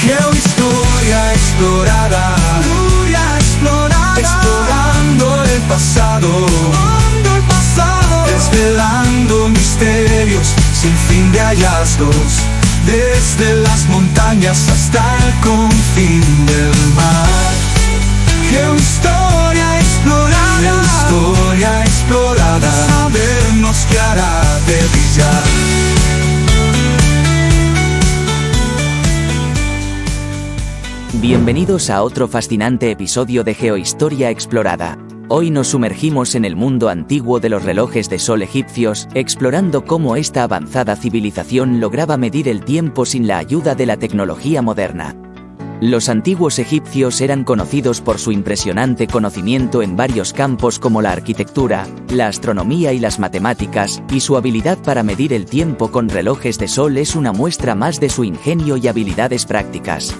Geohistoria explorada, explorando el pasado, desvelando misterios sin fin de hallazgos, desde las montañas hasta el confín del mar. Geohistoria explorada, saber nos guiará de brillar. Bienvenidos a otro fascinante episodio de Geohistoria Explorada. Hoy nos sumergimos en el mundo antiguo de los relojes de sol egipcios, explorando cómo esta avanzada civilización lograba medir el tiempo sin la ayuda de la tecnología moderna. Los antiguos egipcios eran conocidos por su impresionante conocimiento en varios campos como la arquitectura, la astronomía y las matemáticas, y su habilidad para medir el tiempo con relojes de sol es una muestra más de su ingenio y habilidades prácticas.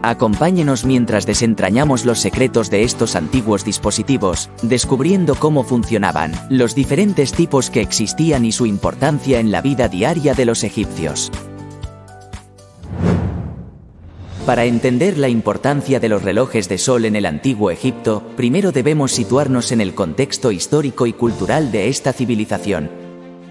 Acompáñenos mientras desentrañamos los secretos de estos antiguos dispositivos, descubriendo cómo funcionaban, los diferentes tipos que existían y su importancia en la vida diaria de los egipcios. Para entender la importancia de los relojes de sol en el antiguo Egipto, primero debemos situarnos en el contexto histórico y cultural de esta civilización.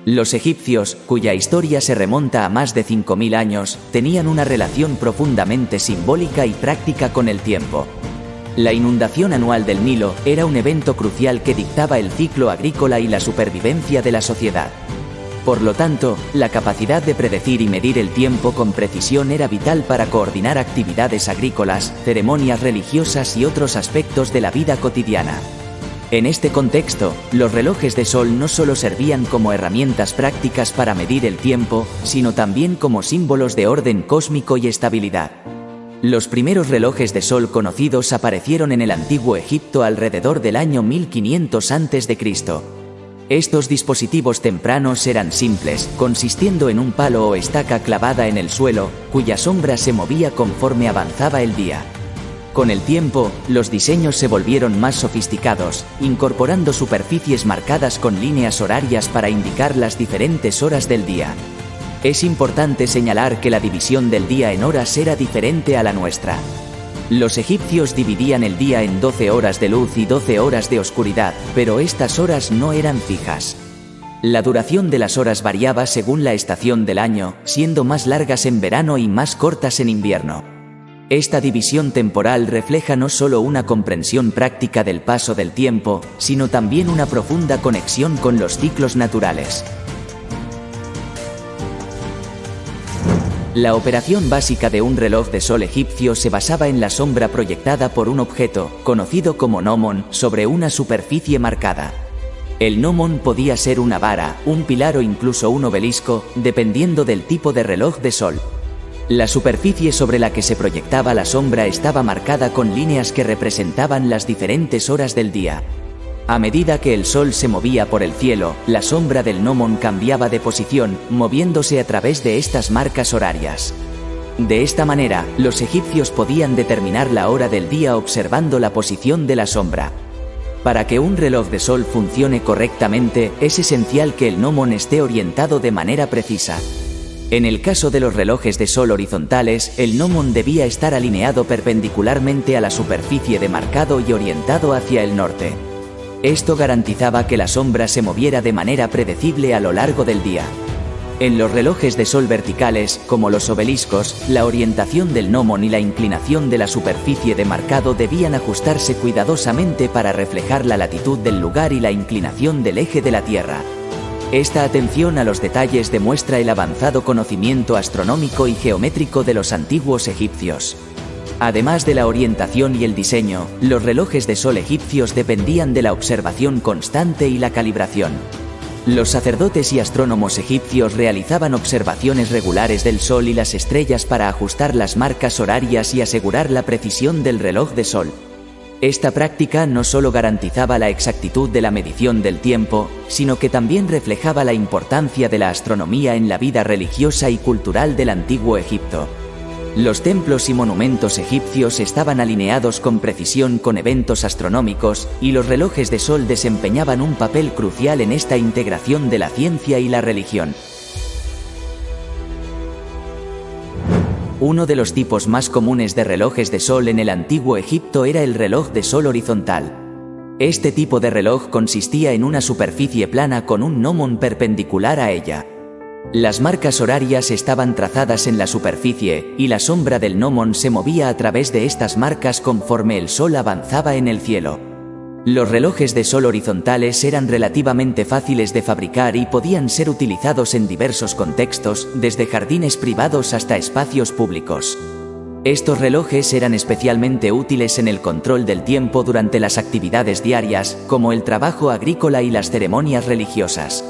Los egipcios, cuya historia se remonta a más de 5000 años, tenían una relación profundamente simbólica y práctica con el tiempo. La inundación anual del Nilo era un evento crucial que dictaba el ciclo agrícola y la supervivencia de la sociedad. Por lo tanto, la capacidad de predecir y medir el tiempo con precisión era vital para coordinar actividades agrícolas, ceremonias religiosas y otros aspectos de la vida cotidiana. En este contexto, los relojes de sol no solo servían como herramientas prácticas para medir el tiempo, sino también como símbolos de orden cósmico y estabilidad. Los primeros relojes de sol conocidos aparecieron en el antiguo Egipto alrededor del año 1500 a.C. Estos dispositivos tempranos eran simples, consistiendo en un palo o estaca clavada en el suelo, cuya sombra se movía conforme avanzaba el día. Con el tiempo, los diseños se volvieron más sofisticados, incorporando superficies marcadas con líneas horarias para indicar las diferentes horas del día. Es importante señalar que la división del día en horas era diferente a la nuestra. Los egipcios dividían el día en 12 horas de luz y 12 horas de oscuridad, pero estas horas no eran fijas. La duración de las horas variaba según la estación del año, siendo más largas en verano y más cortas en invierno. Esta división temporal refleja no solo una comprensión práctica del paso del tiempo, sino también una profunda conexión con los ciclos naturales. La operación básica de un reloj de sol egipcio se basaba en la sombra proyectada por un objeto, conocido como gnomon, sobre una superficie marcada. El gnomon podía ser una vara, un pilar o incluso un obelisco, dependiendo del tipo de reloj de sol. La superficie sobre la que se proyectaba la sombra estaba marcada con líneas que representaban las diferentes horas del día. A medida que el sol se movía por el cielo, la sombra del gnomon cambiaba de posición, moviéndose a través de estas marcas horarias. De esta manera, los egipcios podían determinar la hora del día observando la posición de la sombra. Para que un reloj de sol funcione correctamente, es esencial que el gnomon esté orientado de manera precisa. En el caso de los relojes de sol horizontales, el gnomon debía estar alineado perpendicularmente a la superficie de marcado y orientado hacia el norte. Esto garantizaba que la sombra se moviera de manera predecible a lo largo del día. En los relojes de sol verticales, como los obeliscos, la orientación del gnomon y la inclinación de la superficie de marcado debían ajustarse cuidadosamente para reflejar la latitud del lugar y la inclinación del eje de la Tierra. Esta atención a los detalles demuestra el avanzado conocimiento astronómico y geométrico de los antiguos egipcios. Además de la orientación y el diseño, los relojes de sol egipcios dependían de la observación constante y la calibración. Los sacerdotes y astrónomos egipcios realizaban observaciones regulares del sol y las estrellas para ajustar las marcas horarias y asegurar la precisión del reloj de sol. Esta práctica no solo garantizaba la exactitud de la medición del tiempo, sino que también reflejaba la importancia de la astronomía en la vida religiosa y cultural del antiguo Egipto. Los templos y monumentos egipcios estaban alineados con precisión con eventos astronómicos, y los relojes de sol desempeñaban un papel crucial en esta integración de la ciencia y la religión. Uno de los tipos más comunes de relojes de sol en el antiguo Egipto era el reloj de sol horizontal. Este tipo de reloj consistía en una superficie plana con un gnomon perpendicular a ella. Las marcas horarias estaban trazadas en la superficie, y la sombra del gnomon se movía a través de estas marcas conforme el sol avanzaba en el cielo. Los relojes de sol horizontales eran relativamente fáciles de fabricar y podían ser utilizados en diversos contextos, desde jardines privados hasta espacios públicos. Estos relojes eran especialmente útiles en el control del tiempo durante las actividades diarias, como el trabajo agrícola y las ceremonias religiosas.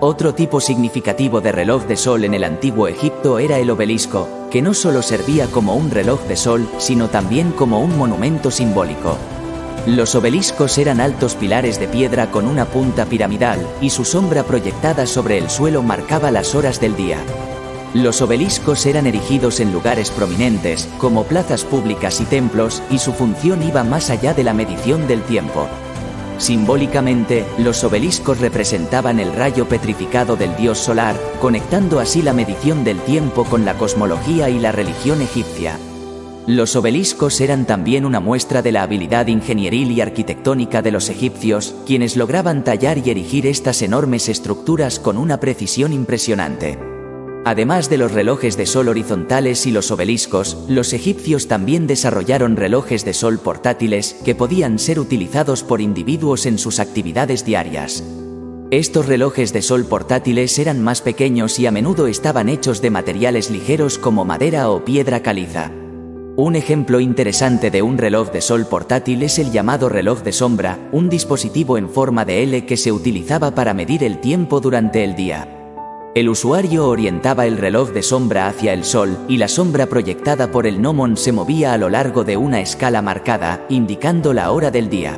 Otro tipo significativo de reloj de sol en el antiguo Egipto era el obelisco, que no solo servía como un reloj de sol, sino también como un monumento simbólico. Los obeliscos eran altos pilares de piedra con una punta piramidal, y su sombra proyectada sobre el suelo marcaba las horas del día. Los obeliscos eran erigidos en lugares prominentes, como plazas públicas y templos, y su función iba más allá de la medición del tiempo. Simbólicamente, los obeliscos representaban el rayo petrificado del dios solar, conectando así la medición del tiempo con la cosmología y la religión egipcia. Los obeliscos eran también una muestra de la habilidad ingenieril y arquitectónica de los egipcios, quienes lograban tallar y erigir estas enormes estructuras con una precisión impresionante. Además de los relojes de sol horizontales y los obeliscos, los egipcios también desarrollaron relojes de sol portátiles que podían ser utilizados por individuos en sus actividades diarias. Estos relojes de sol portátiles eran más pequeños y a menudo estaban hechos de materiales ligeros como madera o piedra caliza. Un ejemplo interesante de un reloj de sol portátil es el llamado reloj de sombra, un dispositivo en forma de L que se utilizaba para medir el tiempo durante el día. El usuario orientaba el reloj de sombra hacia el sol, y la sombra proyectada por el gnomon se movía a lo largo de una escala marcada, indicando la hora del día.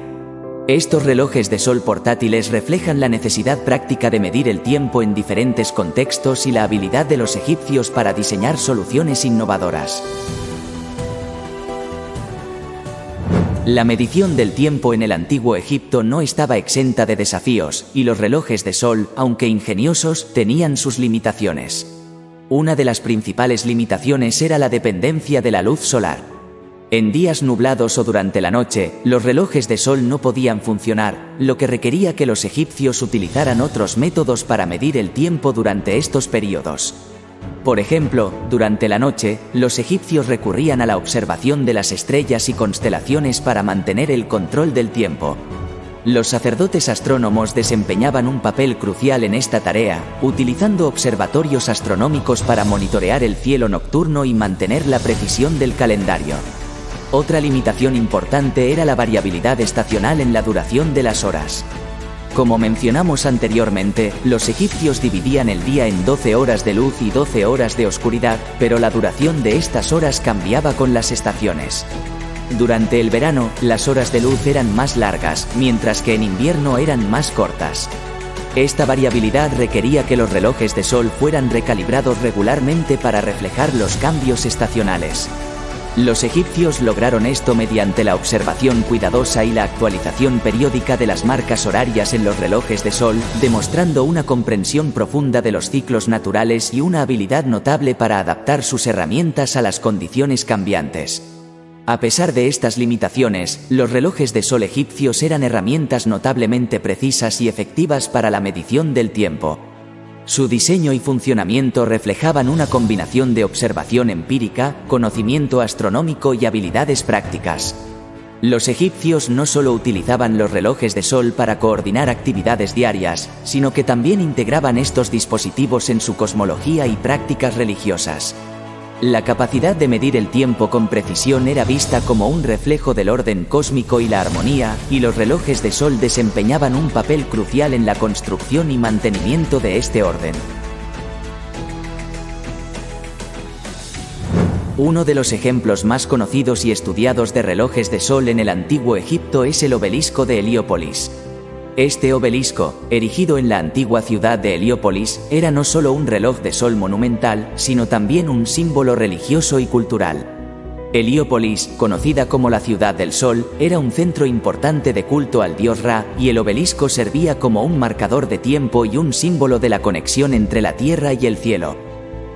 Estos relojes de sol portátiles reflejan la necesidad práctica de medir el tiempo en diferentes contextos y la habilidad de los egipcios para diseñar soluciones innovadoras. La medición del tiempo en el antiguo Egipto no estaba exenta de desafíos, y los relojes de sol, aunque ingeniosos, tenían sus limitaciones. Una de las principales limitaciones era la dependencia de la luz solar. En días nublados o durante la noche, los relojes de sol no podían funcionar, lo que requería que los egipcios utilizaran otros métodos para medir el tiempo durante estos periodos. Por ejemplo, durante la noche, los egipcios recurrían a la observación de las estrellas y constelaciones para mantener el control del tiempo. Los sacerdotes astrónomos desempeñaban un papel crucial en esta tarea, utilizando observatorios astronómicos para monitorear el cielo nocturno y mantener la precisión del calendario. Otra limitación importante era la variabilidad estacional en la duración de las horas. Como mencionamos anteriormente, los egipcios dividían el día en 12 horas de luz y 12 horas de oscuridad, pero la duración de estas horas cambiaba con las estaciones. Durante el verano, las horas de luz eran más largas, mientras que en invierno eran más cortas. Esta variabilidad requería que los relojes de sol fueran recalibrados regularmente para reflejar los cambios estacionales. Los egipcios lograron esto mediante la observación cuidadosa y la actualización periódica de las marcas horarias en los relojes de sol, demostrando una comprensión profunda de los ciclos naturales y una habilidad notable para adaptar sus herramientas a las condiciones cambiantes. A pesar de estas limitaciones, los relojes de sol egipcios eran herramientas notablemente precisas y efectivas para la medición del tiempo. Su diseño y funcionamiento reflejaban una combinación de observación empírica, conocimiento astronómico y habilidades prácticas. Los egipcios no solo utilizaban los relojes de sol para coordinar actividades diarias, sino que también integraban estos dispositivos en su cosmología y prácticas religiosas. La capacidad de medir el tiempo con precisión era vista como un reflejo del orden cósmico y la armonía, y los relojes de sol desempeñaban un papel crucial en la construcción y mantenimiento de este orden. Uno de los ejemplos más conocidos y estudiados de relojes de sol en el antiguo Egipto es el obelisco de Heliópolis. Este obelisco, erigido en la antigua ciudad de Heliópolis, era no solo un reloj de sol monumental, sino también un símbolo religioso y cultural. Heliópolis, conocida como la ciudad del sol, era un centro importante de culto al dios Ra, y el obelisco servía como un marcador de tiempo y un símbolo de la conexión entre la tierra y el cielo.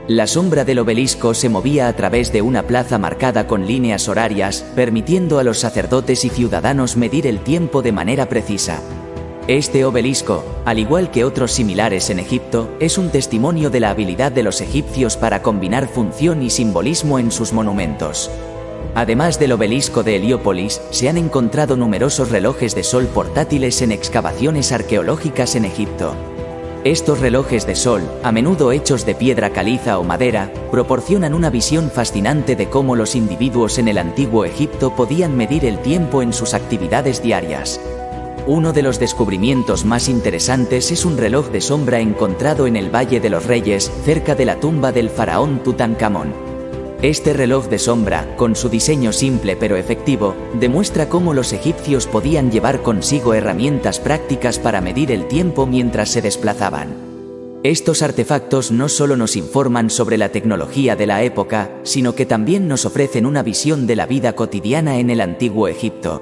La sombra del obelisco se movía a través de una plaza marcada con líneas horarias, permitiendo a los sacerdotes y ciudadanos medir el tiempo de manera precisa. Este obelisco, al igual que otros similares en Egipto, es un testimonio de la habilidad de los egipcios para combinar función y simbolismo en sus monumentos. Además del obelisco de Heliópolis, se han encontrado numerosos relojes de sol portátiles en excavaciones arqueológicas en Egipto. Estos relojes de sol, a menudo hechos de piedra caliza o madera, proporcionan una visión fascinante de cómo los individuos en el antiguo Egipto podían medir el tiempo en sus actividades diarias. Uno de los descubrimientos más interesantes es un reloj de sombra encontrado en el Valle de los Reyes, cerca de la tumba del faraón Tutankamón. Este reloj de sombra, con su diseño simple pero efectivo, demuestra cómo los egipcios podían llevar consigo herramientas prácticas para medir el tiempo mientras se desplazaban. Estos artefactos no solo nos informan sobre la tecnología de la época, sino que también nos ofrecen una visión de la vida cotidiana en el antiguo Egipto.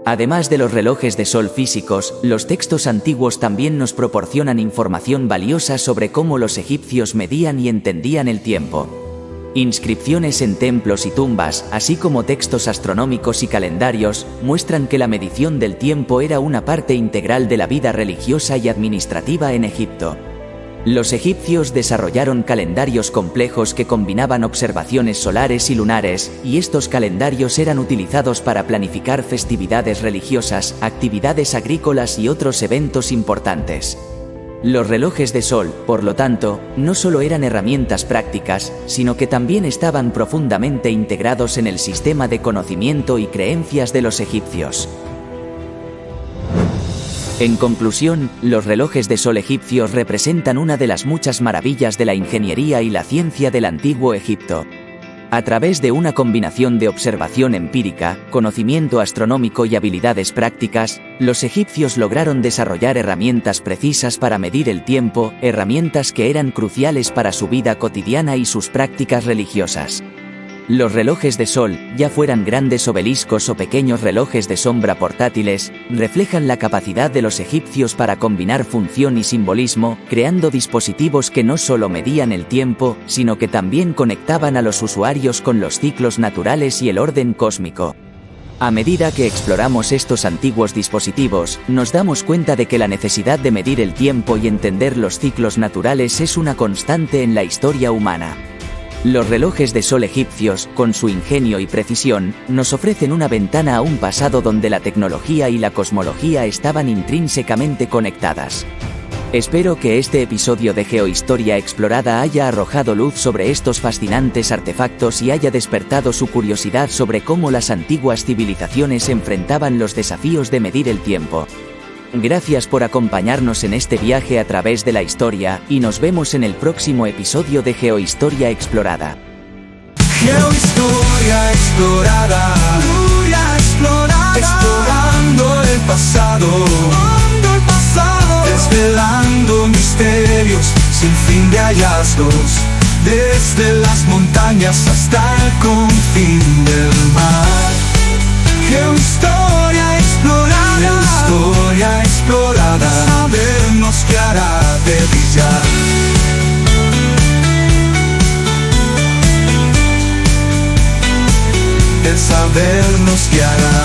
Además de los relojes de sol físicos, los textos antiguos también nos proporcionan información valiosa sobre cómo los egipcios medían y entendían el tiempo. Inscripciones en templos y tumbas, así como textos astronómicos y calendarios, muestran que la medición del tiempo era una parte integral de la vida religiosa y administrativa en Egipto. Los egipcios desarrollaron calendarios complejos que combinaban observaciones solares y lunares, y estos calendarios eran utilizados para planificar festividades religiosas, actividades agrícolas y otros eventos importantes. Los relojes de sol, por lo tanto, no solo eran herramientas prácticas, sino que también estaban profundamente integrados en el sistema de conocimiento y creencias de los egipcios. En conclusión, los relojes de sol egipcios representan una de las muchas maravillas de la ingeniería y la ciencia del antiguo Egipto. A través de una combinación de observación empírica, conocimiento astronómico y habilidades prácticas, los egipcios lograron desarrollar herramientas precisas para medir el tiempo, herramientas que eran cruciales para su vida cotidiana y sus prácticas religiosas. Los relojes de sol, ya fueran grandes obeliscos o pequeños relojes de sombra portátiles, reflejan la capacidad de los egipcios para combinar función y simbolismo, creando dispositivos que no solo medían el tiempo, sino que también conectaban a los usuarios con los ciclos naturales y el orden cósmico. A medida que exploramos estos antiguos dispositivos, nos damos cuenta de que la necesidad de medir el tiempo y entender los ciclos naturales es una constante en la historia humana. Los relojes de sol egipcios, con su ingenio y precisión, nos ofrecen una ventana a un pasado donde la tecnología y la cosmología estaban intrínsecamente conectadas. Espero que este episodio de Geohistoria Explorada haya arrojado luz sobre estos fascinantes artefactos y haya despertado su curiosidad sobre cómo las antiguas civilizaciones enfrentaban los desafíos de medir el tiempo. Gracias por acompañarnos en este viaje a través de la historia, y nos vemos en el próximo episodio de Geohistoria Explorada. Geohistoria Explorada, explorando el pasado, desvelando misterios sin fin de hallazgos, desde las montañas hasta el confín del mar. Geohistoria Explorada, Geohistoria Explorada, sabernos que hará de brillar. El sabernos que hará